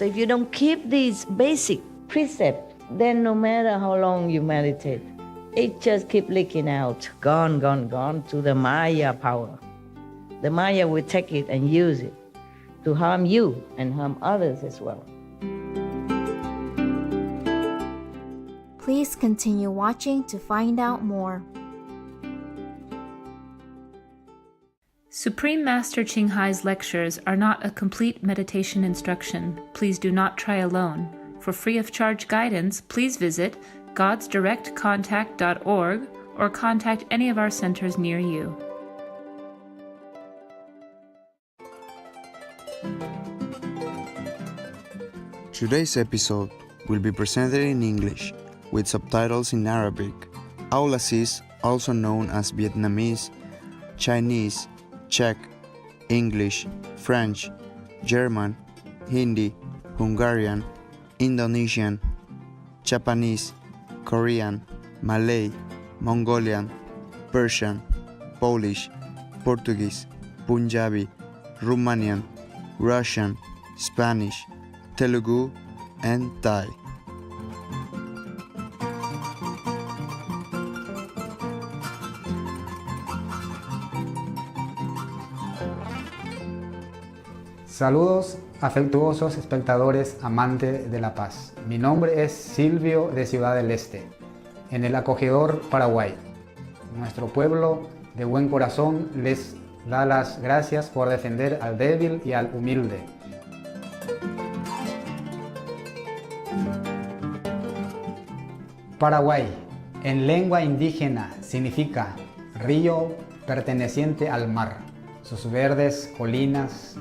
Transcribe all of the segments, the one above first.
So if you don't keep these basic precepts, then no matter how long you meditate, it just keeps leaking out, gone to the Maya power. The Maya will take it and use it to harm you and harm others as well. Please continue watching to find out more. Supreme Master Ching Hai's lectures are not a complete meditation instruction. Please do not try alone. For free of charge guidance, please visit godsdirectcontact.org or contact any of our centers near you. Today's episode will be presented in English with subtitles in Arabic. Aulasis, also known as Vietnamese, Chinese, Czech, English, French, German, Hindi, Hungarian, Indonesian, Japanese, Korean, Malay, Mongolian, Persian, Polish, Portuguese, Punjabi, Romanian, Russian, Spanish, Telugu, and Thai. Saludos afectuosos espectadores amantes de la paz. Mi nombre es Silvio de Ciudad del Este, en el acogedor Paraguay. Nuestro pueblo de buen corazón les da las gracias por defender al débil y al humilde. Paraguay, en lengua indígena, significa río perteneciente al mar. Sus verdes colinas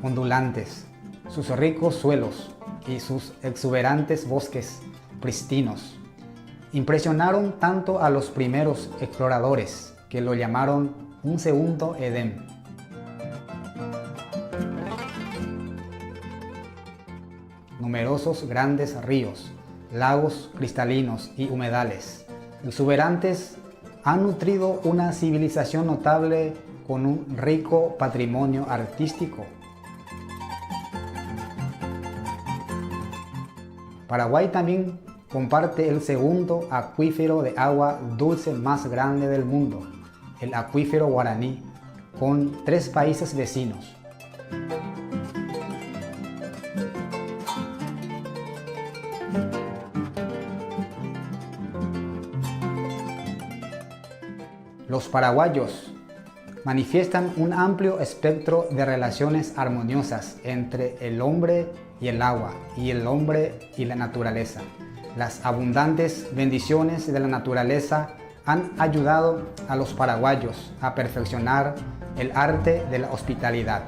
ondulantes, sus ricos suelos y sus exuberantes bosques pristinos impresionaron tanto a los primeros exploradores que lo llamaron un segundo Edén. Numerosos grandes ríos, lagos cristalinos y humedales exuberantes han nutrido una civilización notable con un rico patrimonio artístico. Paraguay también comparte el segundo acuífero de agua dulce más grande del mundo, el acuífero Guaraní, con 3 países vecinos. Los paraguayos manifiestan un amplio espectro de relaciones armoniosas entre el hombre y el agua, y el hombre y la naturaleza. Las abundantes bendiciones de la naturaleza han ayudado a los paraguayos a perfeccionar el arte de la hospitalidad.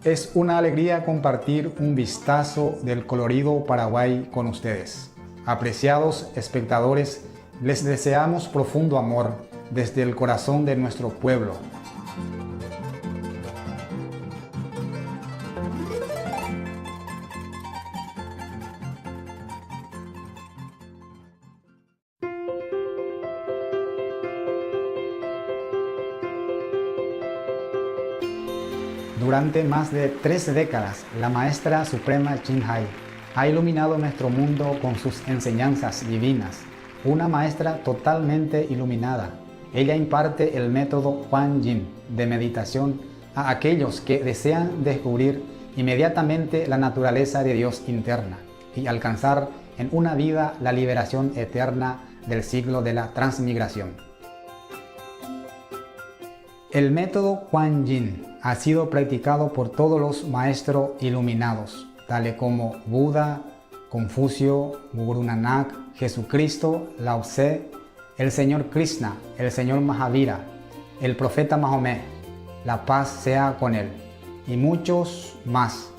Es una alegría compartir un vistazo del colorido Paraguay con ustedes. Apreciados espectadores, les deseamos profundo amor desde el corazón de nuestro pueblo. Durante más de 3 décadas, la Maestra Suprema Ching Hai ha iluminado nuestro mundo con sus enseñanzas divinas. Una maestra totalmente iluminada. Ella imparte el método Kuan Yin de meditación a aquellos que desean descubrir inmediatamente la naturaleza de Dios interna y alcanzar en una vida la liberación eterna del ciclo de la transmigración. El método Kuan Yin ha sido practicado por todos los maestros iluminados, tales como Buda, Confucio, Guru Nanak, Jesucristo, Lao Tse, el Señor Krishna, el Señor Mahavira, el Profeta Mahomet, la paz sea con él, y muchos más.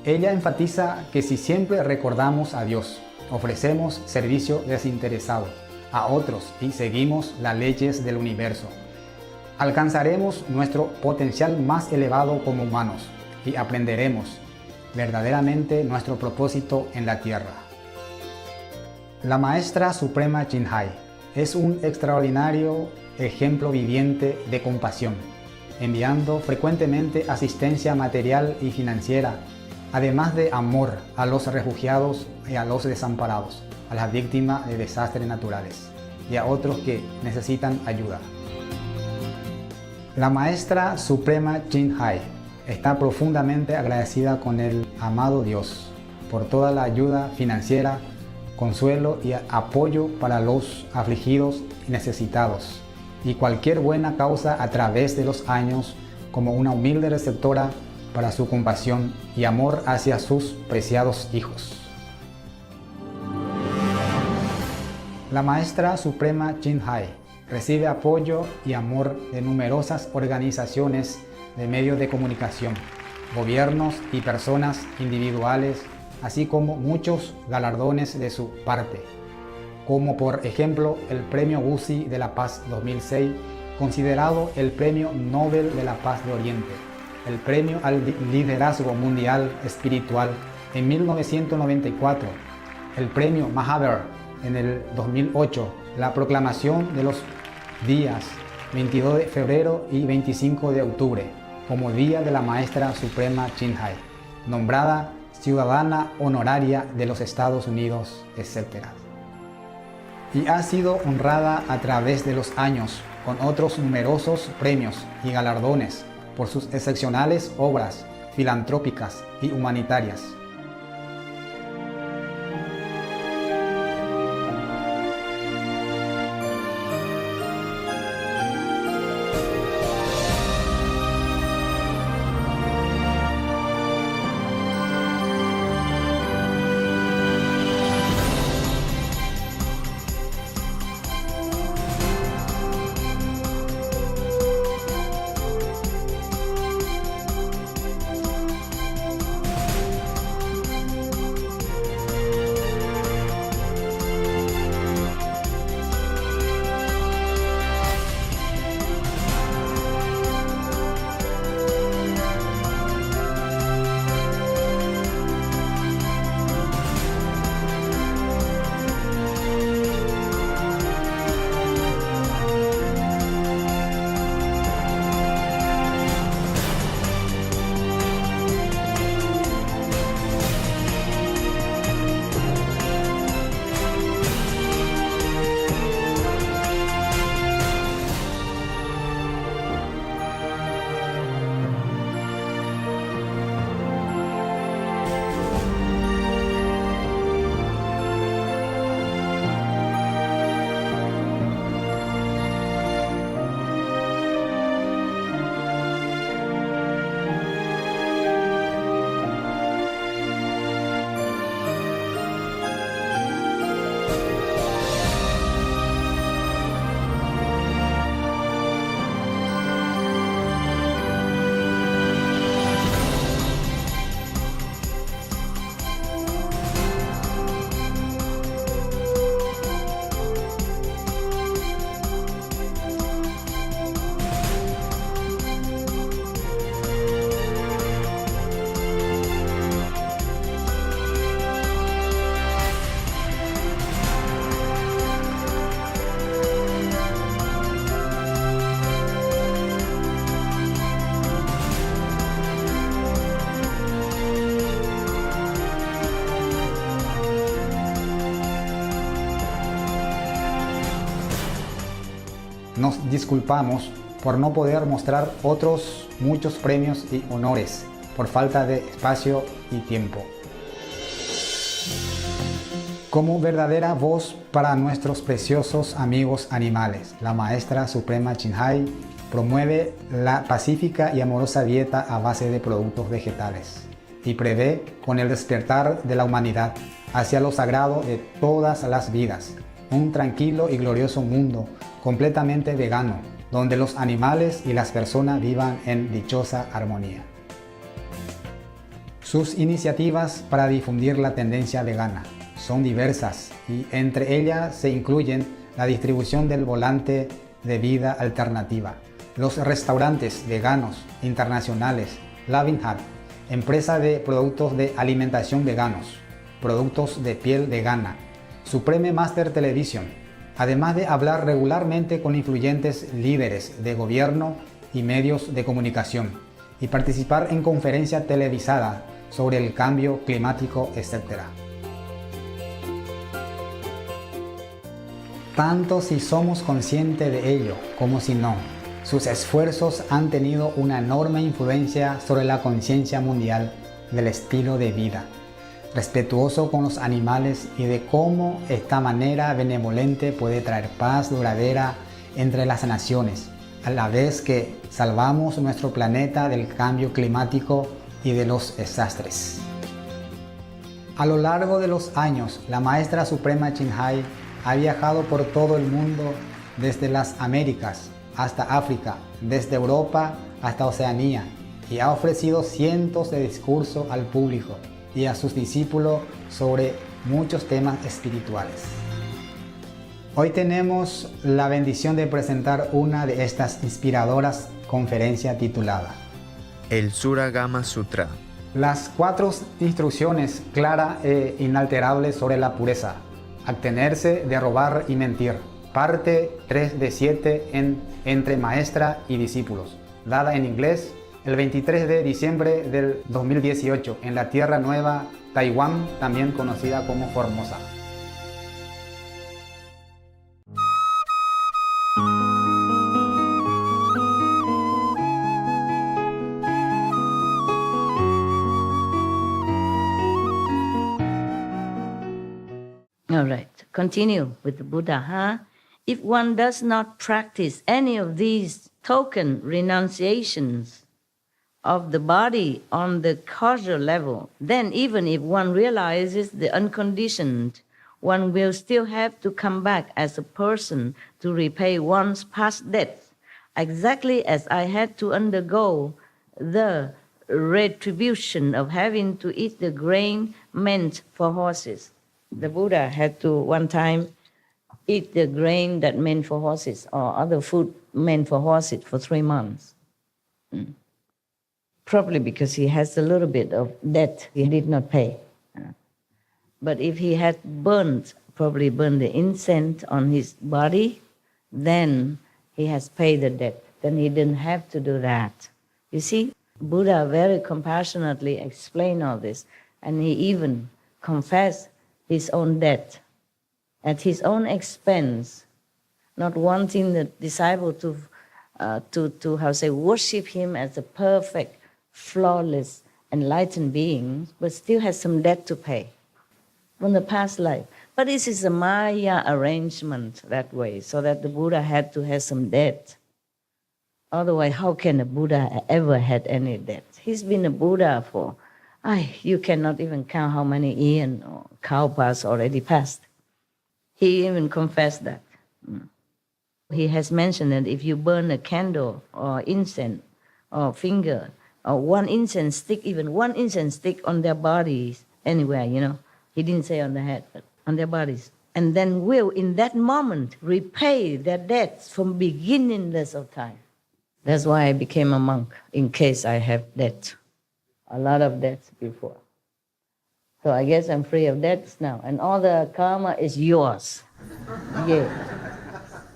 Ella enfatiza que si siempre recordamos a Dios, ofrecemos servicio desinteresado a otros y seguimos las leyes del universo, alcanzaremos nuestro potencial más elevado como humanos y aprenderemos verdaderamente nuestro propósito en la tierra. La Maestra Suprema Ching Hai es un extraordinario ejemplo viviente de compasión, enviando frecuentemente asistencia material y financiera, además de amor a los refugiados y a los desamparados, a las víctimas de desastres naturales y a otros que necesitan ayuda. La Maestra Suprema Ching Hai está profundamente agradecida con el amado Dios por toda la ayuda financiera, consuelo y apoyo para los afligidos y necesitados, y cualquier buena causa a través de los años como una humilde receptora para su compasión y amor hacia sus preciados hijos. La Maestra Suprema Ching Hai recibe apoyo y amor de numerosas organizaciones de medios de comunicación, gobiernos y personas individuales, así como muchos galardones de su parte, como por ejemplo el Premio Guzzi de la Paz 2006, considerado el Premio Nobel de la Paz de Oriente, el Premio al Liderazgo Mundial Espiritual en 1994, el Premio Mahavir en el 2008, la proclamación de los días 22 de febrero y 25 de octubre como Día de la Maestra Suprema Ching Hai, nombrada Ciudadana Honoraria de los Estados Unidos, etc. Y ha sido honrada a través de los años con otros numerosos premios y galardones por sus excepcionales obras filantrópicas y humanitarias. Nos disculpamos por no poder mostrar otros muchos premios y honores por falta de espacio y tiempo. Como verdadera voz para nuestros preciosos amigos animales, la Maestra Suprema Ching Hai promueve la pacífica y amorosa dieta a base de productos vegetales y prevé con el despertar de la humanidad hacia lo sagrado de todas las vidas, un tranquilo y glorioso mundo completamente vegano, donde los animales y las personas vivan en dichosa armonía. Sus iniciativas para difundir la tendencia vegana son diversas y entre ellas se incluyen la distribución del volante de vida alternativa, los restaurantes veganos internacionales, Loving Hut, empresa de productos de alimentación veganos, productos de piel vegana, Supreme Master Television, además de hablar regularmente con influyentes líderes de gobierno y medios de comunicación, y participar en conferencias televisadas sobre el cambio climático, etc. Tanto si somos conscientes de ello como si no, sus esfuerzos han tenido una enorme influencia sobre la conciencia mundial del estilo de vida, respetuoso con los animales y de cómo esta manera benevolente puede traer paz duradera entre las naciones, a la vez que salvamos nuestro planeta del cambio climático y de los desastres. A lo largo de los años, la Maestra Suprema Ching Hai ha viajado por todo el mundo, desde las Américas hasta África, desde Europa hasta Oceanía, y ha ofrecido cientos de discursos al público y a sus discípulos sobre muchos temas espirituales. Hoy tenemos la bendición de presentar una de estas inspiradoras conferencias titulada El Suragama Sutra. Las 4 instrucciones claras e inalterables sobre la pureza. Abstenerse de robar y mentir. Parte 3 de 7 entre maestra y discípulos. Dada en inglés el 23 de diciembre del 2018 en la Tierra Nueva, Taiwán, también conocida como Formosa. All right, continue with the Buddha, huh? If one does not practice any of these token renunciations of the body on the causal level, then even if one realizes the unconditioned, one will still have to come back as a person to repay one's past debts, exactly as I had to undergo the retribution of having to eat the grain meant for horses. The Buddha had to one time eat the grain that meant for horses or other food meant for horses for 3 months. Probably because he has a little bit of debt he did not pay. But if he had probably burned the incense on his body, then he has paid the debt. Then he didn't have to do that. You see, Buddha very compassionately explained all this, and he even confessed his own debt at his own expense, not wanting the disciple to worship him as a perfect, flawless, enlightened being, but still has some debt to pay from the past life. But this is a Maya arrangement that way, so that the Buddha had to have some debt. Otherwise, how can a Buddha ever had any debt? He's been a Buddha for, you cannot even count how many eons or kalpas already passed. He even confessed that. He has mentioned that if you burn a candle or incense or finger or one incense stick, even one incense stick on their bodies, anywhere, he didn't say on the head, but on their bodies, and then will in that moment repay their debts from beginningless of time. That's why I became a monk, in case I have debt. A lot of debts before. So I guess I'm free of debts now. And all the karma is yours. Yeah.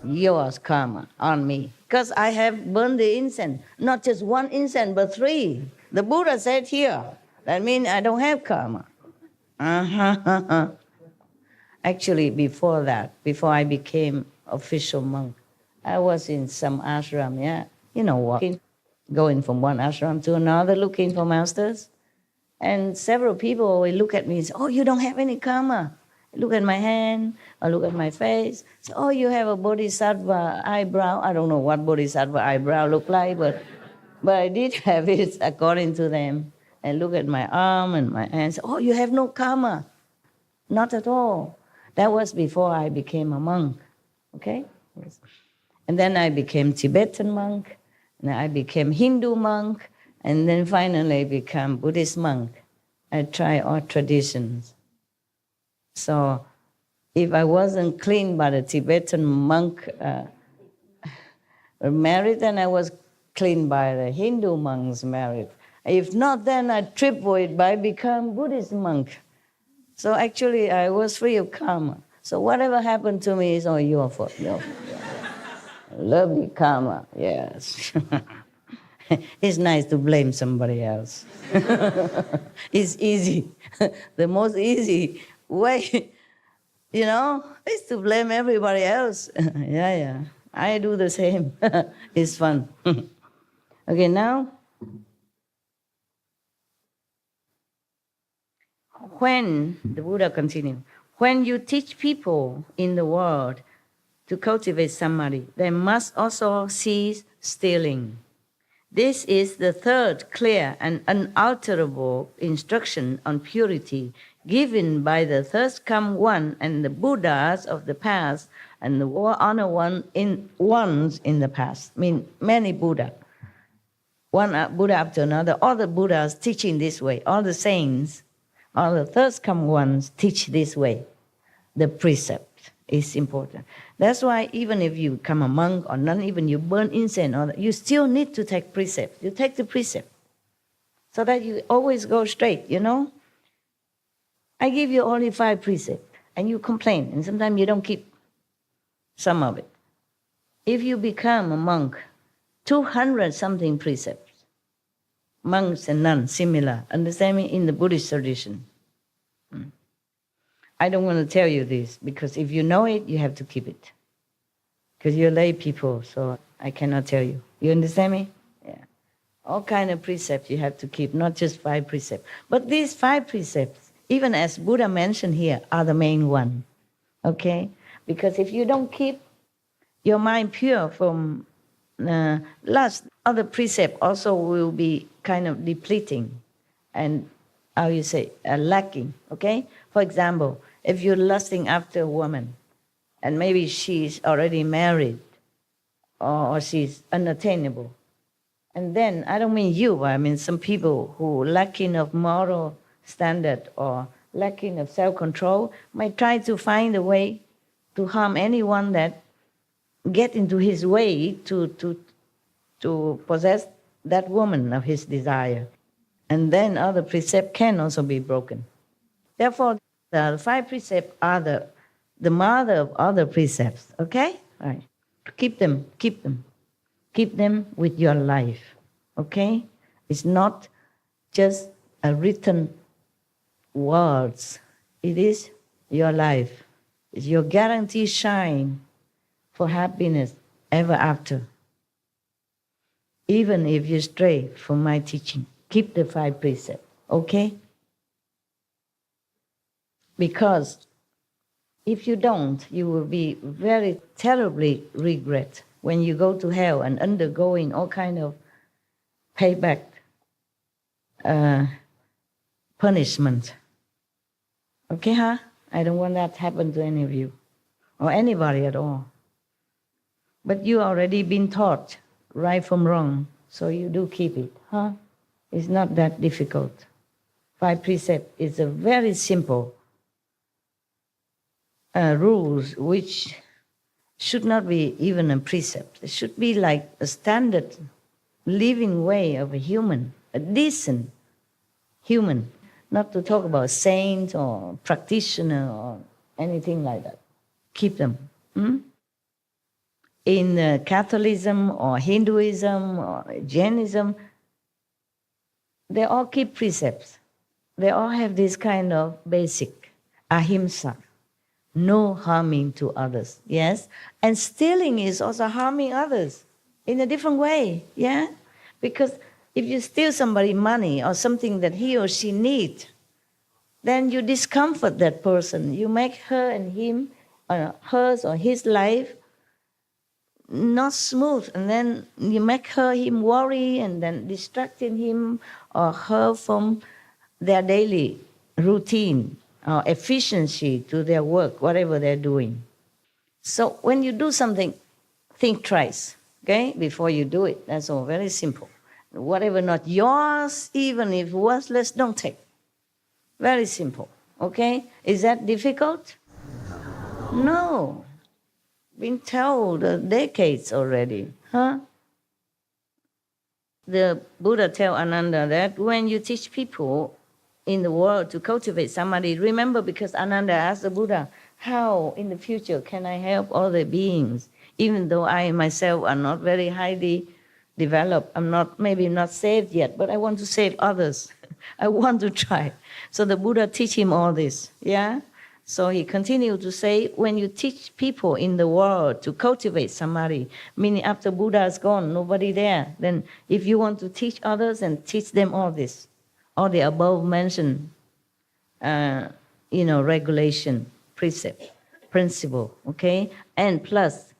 Yours karma on me. Because I have burned the incense. Not just one incense, but 3. The Buddha said here. That means I don't have karma. Actually, before that, before I became official monk, I was in some ashram, walking, going from one ashram to another, looking for masters. And several people always look at me and say, you don't have any karma. Look at my hand, or look at my face. Say, you have a bodhisattva eyebrow. I don't know what bodhisattva eyebrow look like, but I did have it according to them. And look at my arm and my hands. Say, you have no karma. Not at all. That was before I became a monk, okay? Yes. And then I became Tibetan monk, and I became Hindu monk, and then finally become Buddhist monk. I try all traditions. So if I wasn't clean by the Tibetan monk married, then I was clean by the Hindu monks married. If not, then I triple it by become Buddhist monk. So actually I was free of karma. So whatever happened to me is all your fault. Your fault. Lovely karma, yes. It's nice to blame somebody else. It's easy. The most easy way, is to blame everybody else. Yeah. I do the same. It's fun. Okay, now, the Buddha continued, when you teach people in the world to cultivate samadhi, they must also cease stealing. This is the third clear and unalterable instruction on purity given by the first come one and the Buddhas of the past and the honor ones in the past. I mean, many Buddha, one Buddha after another, all the Buddhas teaching this way, all the saints, all the first come ones teach this way. The precept is important. That's why even if you become a monk or not even you burn incense, you still need to take precept. You take the precept so that you always go straight, I give you only 5 precepts and you complain and sometimes you don't keep some of it. If you become a monk, 200 something precepts, monks and nuns similar, understand me, in the Buddhist tradition. I don't want to tell you this because if you know it, you have to keep it. Because you're lay people, so I cannot tell you. You understand me? Yeah. All kind of precepts you have to keep, not just 5 precepts. But these 5 precepts, even as Buddha mentioned here, are the main one. Okay? Because if you don't keep your mind pure from lust, other precepts also will be kind of depleting and, lacking. Okay? For example, if you're lusting after a woman, and maybe she's already married, or she's unattainable, and then, I don't mean you, but I mean some people who lacking of moral standard or lacking of self-control might try to find a way to harm anyone that get into his way to possess that woman of his desire. And then other precepts can also be broken. Therefore, the 5 precepts are the mother of other precepts, okay? All right. Keep them. Keep them with your life, okay? It's not just a written words. It is your life. It's your guaranteed shine for happiness ever after. Even if you stray from my teaching, keep the 5 precepts, okay? Because if you don't, you will be very terribly regret when you go to hell and undergoing all kind of payback punishment. Okay, huh? I don't want that to happen to any of you or anybody at all. But you already been taught right from wrong, so you do keep it, huh? It's not that difficult. 5 precepts is a very simple rules which should not be even a precept. It should be like a standard living way of a human, a decent human, not to talk about saint or practitioner or anything like that. Keep them. In Catholicism or Hinduism or Jainism, they all keep precepts. They all have this kind of basic ahimsa. No harming to others, yes? And stealing is also harming others in a different way, yeah? Because if you steal somebody money or something that he or she needs, then you discomfort that person. You make her and him, hers or his life not smooth, and then you make him worry and then distracting him or her from their daily routine or efficiency to their work, whatever they're doing. So when you do something, think twice, okay, before you do it. That's all, very simple. Whatever not yours, even if worthless, don't take. Very simple, okay? Is that difficult? No. Been told decades already, huh? The Buddha tell Ananda that when you teach people in the world to cultivate samadhi, remember, because Ananda asked the Buddha, how in the future can I help other beings, even though I myself are not very highly developed. I'm maybe not saved yet, but I want to save others. I want to try. So the Buddha teach him all this, yeah? So he continued to say, when you teach people in the world to cultivate samadhi, meaning after Buddha is gone, nobody there, then if you want to teach others and teach them all this, all the above mentioned, regulation, precept, principle, okay? And plus,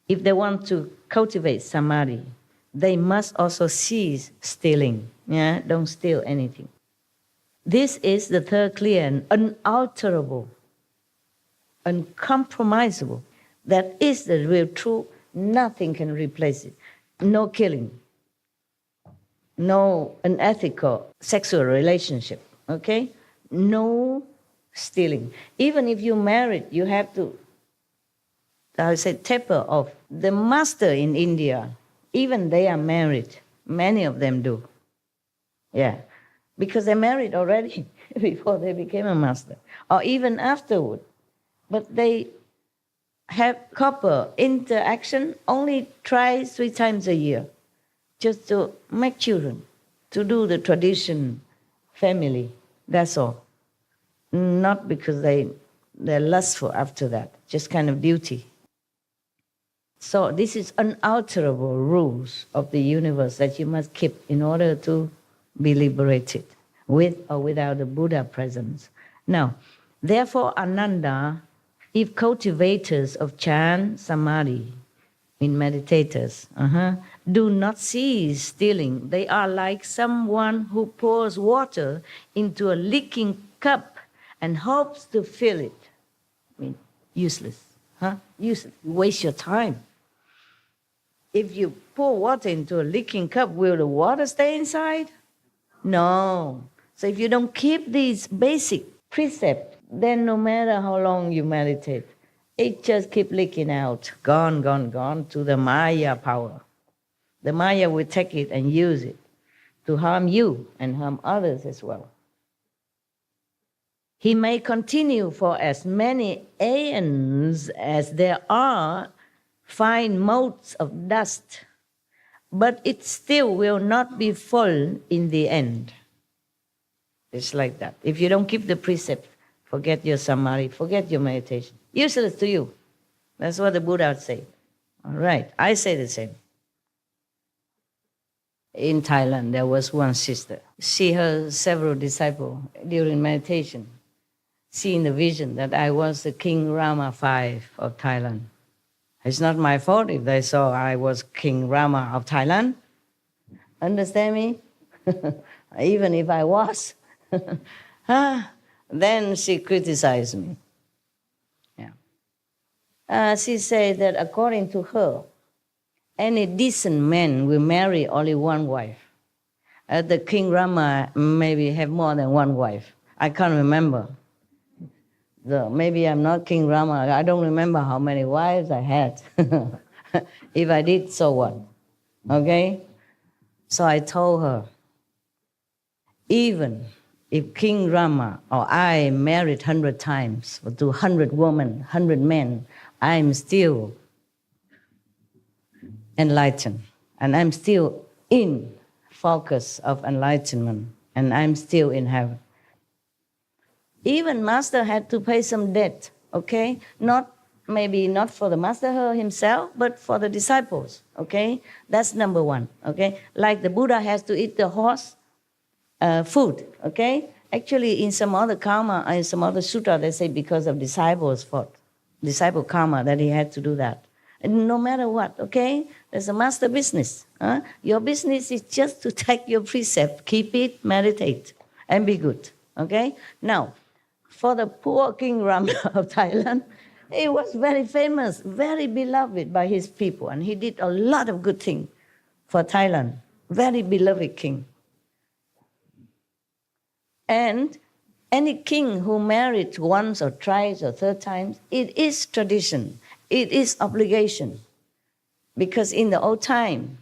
if they want to cultivate samadhi, they must also cease stealing, yeah? Don't steal anything. This is the third clear and unalterable, uncompromisable. That is the real truth. Nothing can replace it. No killing. No unethical sexual relationship, okay? No stealing. Even if you're married, you have to, taper off. The master in India, even they are married. Many of them do. Yeah. Because they married already before they became a master, or even afterward. But they have couple interaction only 3 times a year, just to make children, to do the tradition, family, that's all. Not because they're lustful after that, just kind of duty. So this is unalterable rules of the universe that you must keep in order to be liberated, with or without the Buddha presence. Now, therefore, Ananda, if cultivators of chant, samadhi, in meditators, do not cease stealing, they are like someone who pours water into a leaking cup and hopes to fill it. I mean, useless, useless. You waste your time. If you pour water into a leaking cup, will the water stay inside? No. So if you don't keep these basic precepts, then no matter how long you meditate, it just keeps leaking out, gone to the Maya power. The Maya will take it and use it to harm you and harm others as well. He may continue for as many aeons as there are fine motes of dust, but it still will not be full in the end. It's like that. If you don't keep the precept, forget your samadhi, forget your meditation. Useless to you. That's what the Buddha said. All right, I say the same. In Thailand, there was one sister. She had several disciples during meditation, seeing the vision that I was the King Rama V of Thailand. It's not my fault if they saw I was King Rama of Thailand. Understand me? Even if I was. Then she criticized me. Yeah. She said that according to her, any decent man will marry only one wife. The King Rama maybe have more than one wife. I can't remember. Maybe I'm not King Rama. I don't remember how many wives I had. If I did, so what? Okay? So I told her, even if King Rama or I married 100 times, or to 100 women, 100 men, I'm still enlightened. And I'm still in focus of enlightenment. And I'm still in heaven. Even master had to pay some debt, okay? Maybe not for the master himself, but for the disciples, okay? That's number one, okay? Like the Buddha has to eat the horse food, okay? Actually, in some other karma, in some other sutta, they say because of disciples' fault, disciple karma, that he had to do that. And no matter what, okay? There's a master business. Your business is just to take your precept, keep it, meditate, and be good, okay? Now, for the poor King Rama of Thailand, he was very famous, very beloved by his people, and he did a lot of good things for Thailand. Very beloved king. And any king who married once or twice or third times, it is tradition, it is obligation. Because in the old time,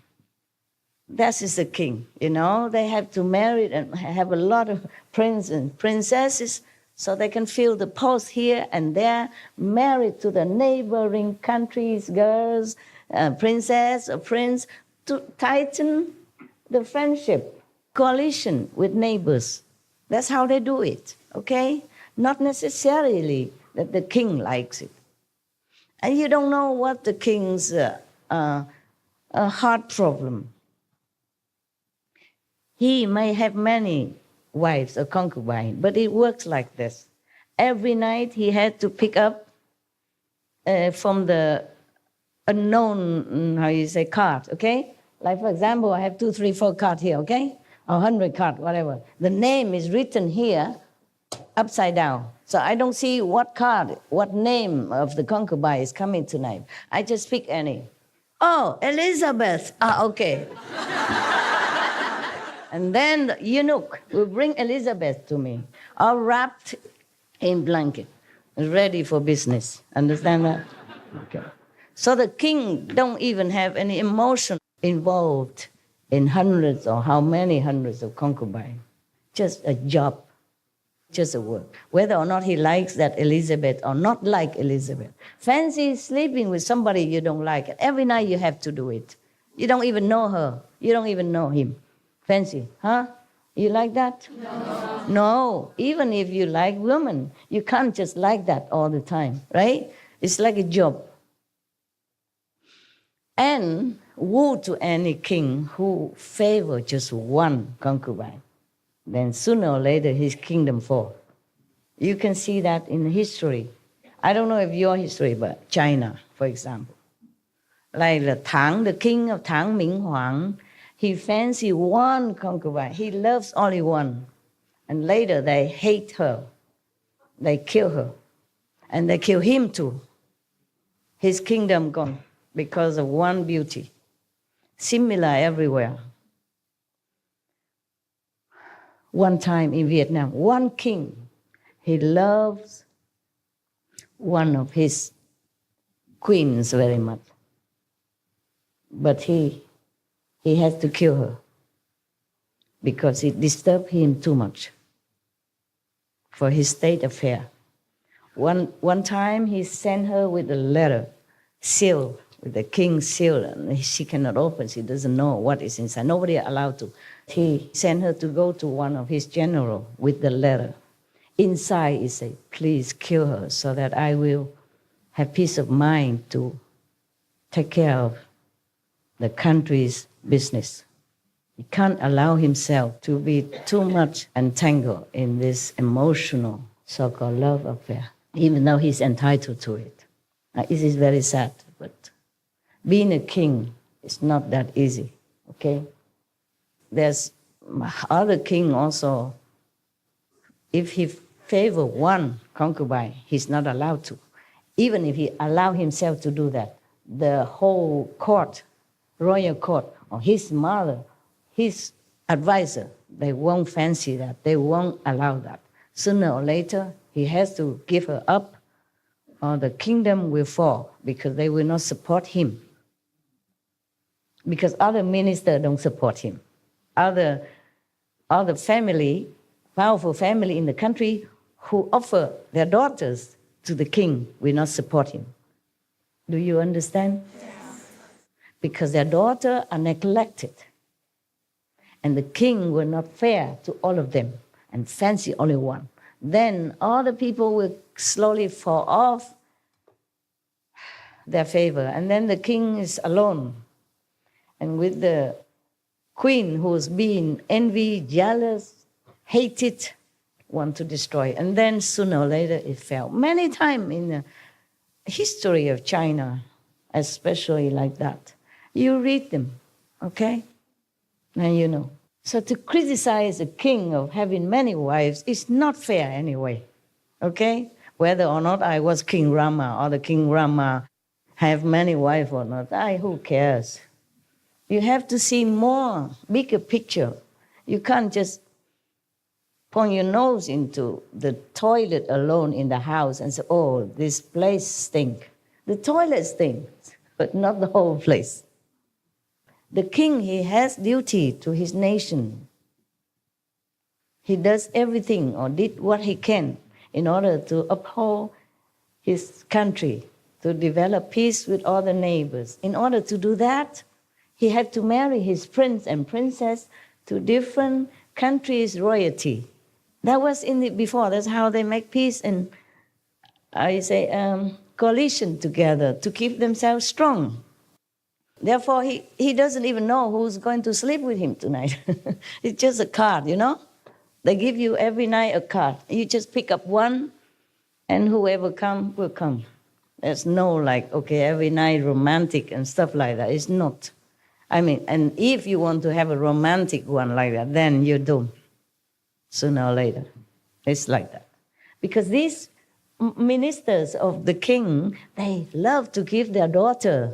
that is the king, they have to marry and have a lot of princes and princesses so they can fill the post here and there, married to the neighboring countries' girls, princess or prince, to tighten the friendship, coalition with neighbors. That's how they do it, okay? Not necessarily that the king likes it. And you don't know what the king's heart problem. He may have many wives or concubines, but it works like this. Every night he had to pick up from the unknown, card, okay? Like, for example, I have 2, 3, 4 cards here, okay? Or 100 cards, whatever. The name is written here upside down. So I don't see what card, what name of the concubine is coming tonight. I just pick any. Oh, Elizabeth. Okay. And then the eunuch will bring Elizabeth to me, all wrapped in blanket, ready for business. Understand that? Okay. So the king don't even have any emotion involved in hundreds or how many hundreds of concubines. Just a job, just a work. Whether or not he likes that Elizabeth or not like Elizabeth. Fancy sleeping with somebody you don't like. Every night you have to do it. You don't even know her. You don't even know him. Fancy, huh? You like that? No. No. Even if you like women, you can't just like that all the time, right? It's like a job. And woe to any king who favor just one concubine. Then sooner or later his kingdom falls. You can see that in history. I don't know if your history, but China, for example. Like the king of Tang Ming-Huang, he fancy one concubine. He loves only one. And later they hate her. They kill her. And they kill him too. His kingdom gone because of one beauty. Similar everywhere. One time in Vietnam, one king, he loves one of his queens very much. But he has to kill her because it disturbed him too much for his state affair. One time he sent her with a letter, sealed, with the king's seal, and she cannot open, she doesn't know what is inside. Nobody allowed to. He sent her to go to one of his generals with the letter. Inside he said, please kill her so that I will have peace of mind to take care of the country's business. He can't allow himself to be too much entangled in this emotional so-called love affair, even though he's entitled to it. It is very sad, but being a king is not that easy, okay? There's other king also, if he favor one concubine, he's not allowed to. Even if he allow himself to do that, the whole court, royal court, or his mother, his advisor, they won't fancy that. They won't allow that. Sooner or later, he has to give her up, or the kingdom will fall because they will not support him. Because other ministers don't support him. Other family, powerful family in the country who offer their daughters to the king will not support him. Do you understand? Yes. Because their daughters are neglected. And the king will not fair to all of them and fancy only one. Then all the people will slowly fall off their favor. And then the king is alone. And with the queen who's been envied, jealous, hated, want to destroy. And then sooner or later it fell. Many times in the history of China, especially like that. You read them, okay? And you know. So to criticize a king of having many wives is not fair anyway, okay? Whether or not I was King Rama or the King Rama have many wives or not, who cares? You have to see more, bigger picture. You can't just point your nose into the toilet alone in the house and say, oh, this place stinks. The toilet stinks, but not the whole place. The king, he has duty to his nation. He does everything or did what he can. in order to uphold his country, to develop peace with all the neighbors. In order to do that, he had to marry his prince and princess to different countries' royalty. That was before. That's how they make peace and coalition together to keep themselves strong. Therefore, he doesn't even know who's going to sleep with him tonight. It's just a card, They give you every night a card. You just pick up one, and whoever come will come. There's no every night romantic and stuff like that. It's not. And if you want to have a romantic one like that, then you're doomed. Sooner or later. It's like that. Because these ministers of the king, they love to give their daughter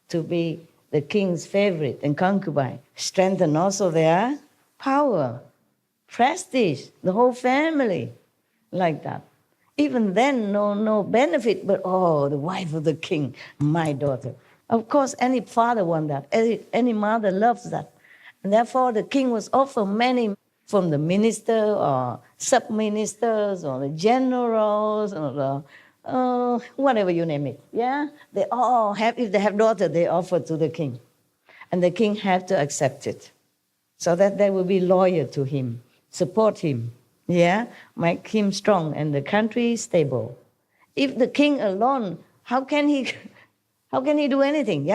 to be the king's favorite and concubine. Strengthen also their power, prestige, the whole family, like that. Even then, no benefit, but the wife of the king, my daughter. Of course, any father wants that. Any mother loves that. And therefore, the king was offered many from the minister or sub-ministers or the generals or the, whatever you name it. Yeah? They all have, if they have daughter, they offer to the king. And the king had to accept it so that they will be loyal to him, support him, make him strong and the country stable. If the king alone, how can he do anything,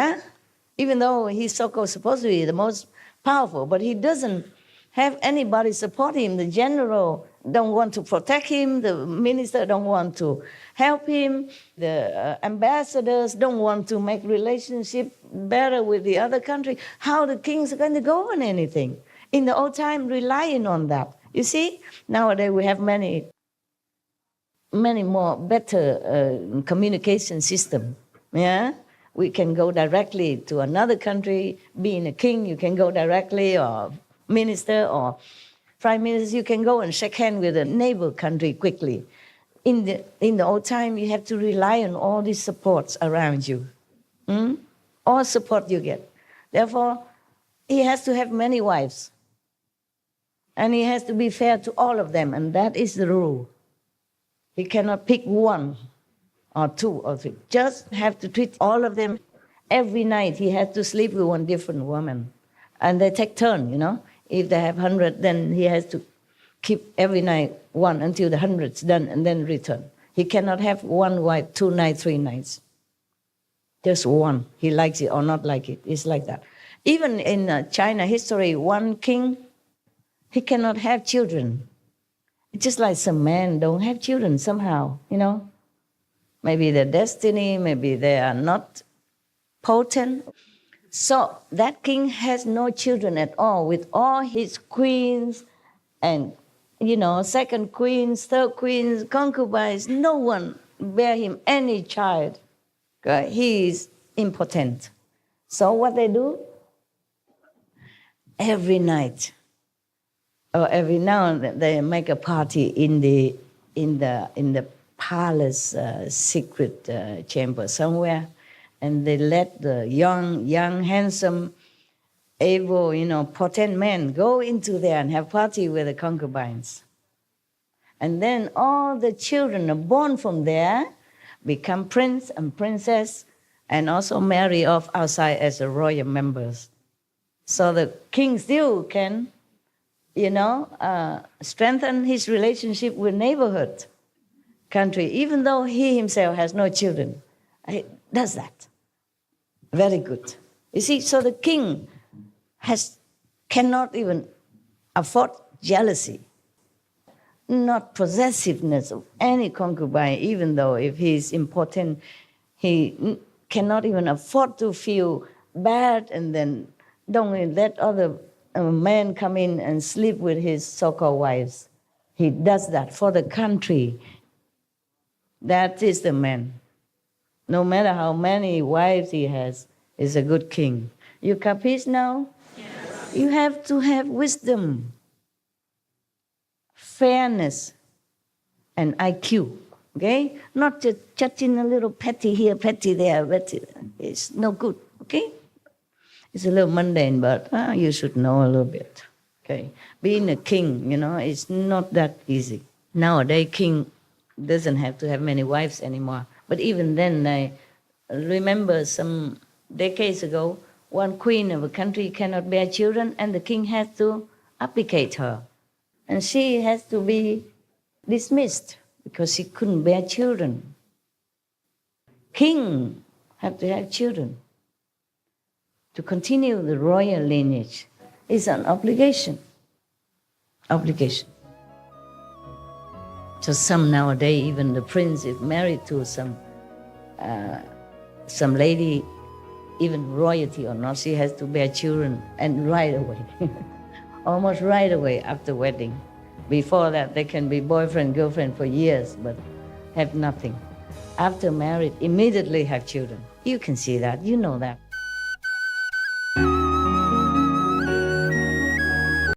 Even though he's so-called supposed to be the most powerful, but he doesn't have anybody support him. The general don't want to protect him. The minister don't want to help him. The ambassadors don't want to make relationship better with the other country. How the kings are going to govern anything? In the old time, relying on that. You see, nowadays we have many more better communication system. We can go directly to another country. Being a king, you can go directly, or minister or prime minister, you can go and shake hands with a neighbor country quickly. In the old time, you have to rely on all these supports around you. All support you get. Therefore, he has to have many wives. And he has to be fair to all of them, and that is the rule. He cannot pick one or two or three. Just have to treat all of them. Every night he has to sleep with one different woman. And they take turn, If they have 100, then he has to keep every night one until the 100's done and then return. He cannot have one wife, 2 nights, 3 nights. Just one. He likes it or not like it. It's like that. Even in China history, one king, he cannot have children. It's just like some men don't have children somehow, Maybe their destiny, maybe they are not potent. So that king has no children at all with all his queens and, second queens, third queens, concubines. No one bear him any child. He is impotent. So what they do? Every night or every now and then they make a party in the palace secret chamber somewhere. And they let the young, handsome, able, potent men go into there and have party with the concubines. And then all the children are born from there, become prince and princess, and also marry off outside as the royal members. So the king still can, strengthen his relationship with neighborhood country, even though he himself has no children. He does that. Very good. You see, so the king cannot even afford jealousy, not possessiveness of any concubine, even though if he's important, he cannot even afford to feel bad and then don't let other men come in and sleep with his so-called wives. He does that for the country. That is the man. No matter how many wives he has, he's a good king. You capiche now? Yes. You have to have wisdom, fairness, and IQ, okay? Not just judging a little petty here, petty there, petty. It's no good, okay? It's a little mundane, but you should know a little bit, okay? Being a king, it's not that easy. Nowadays, king doesn't have to have many wives anymore. But even then, I remember some decades ago, one queen of a country cannot bear children, and the king has to abdicate her. And she has to be dismissed because she couldn't bear children. King have to have children. To continue the royal lineage is an obligation. Obligation. So some nowadays, even the prince is married to some lady, even royalty or not, she has to bear children, and right away, almost right away after wedding. Before that, they can be boyfriend, girlfriend for years, but have nothing. After married, immediately have children. You can see that, you know that.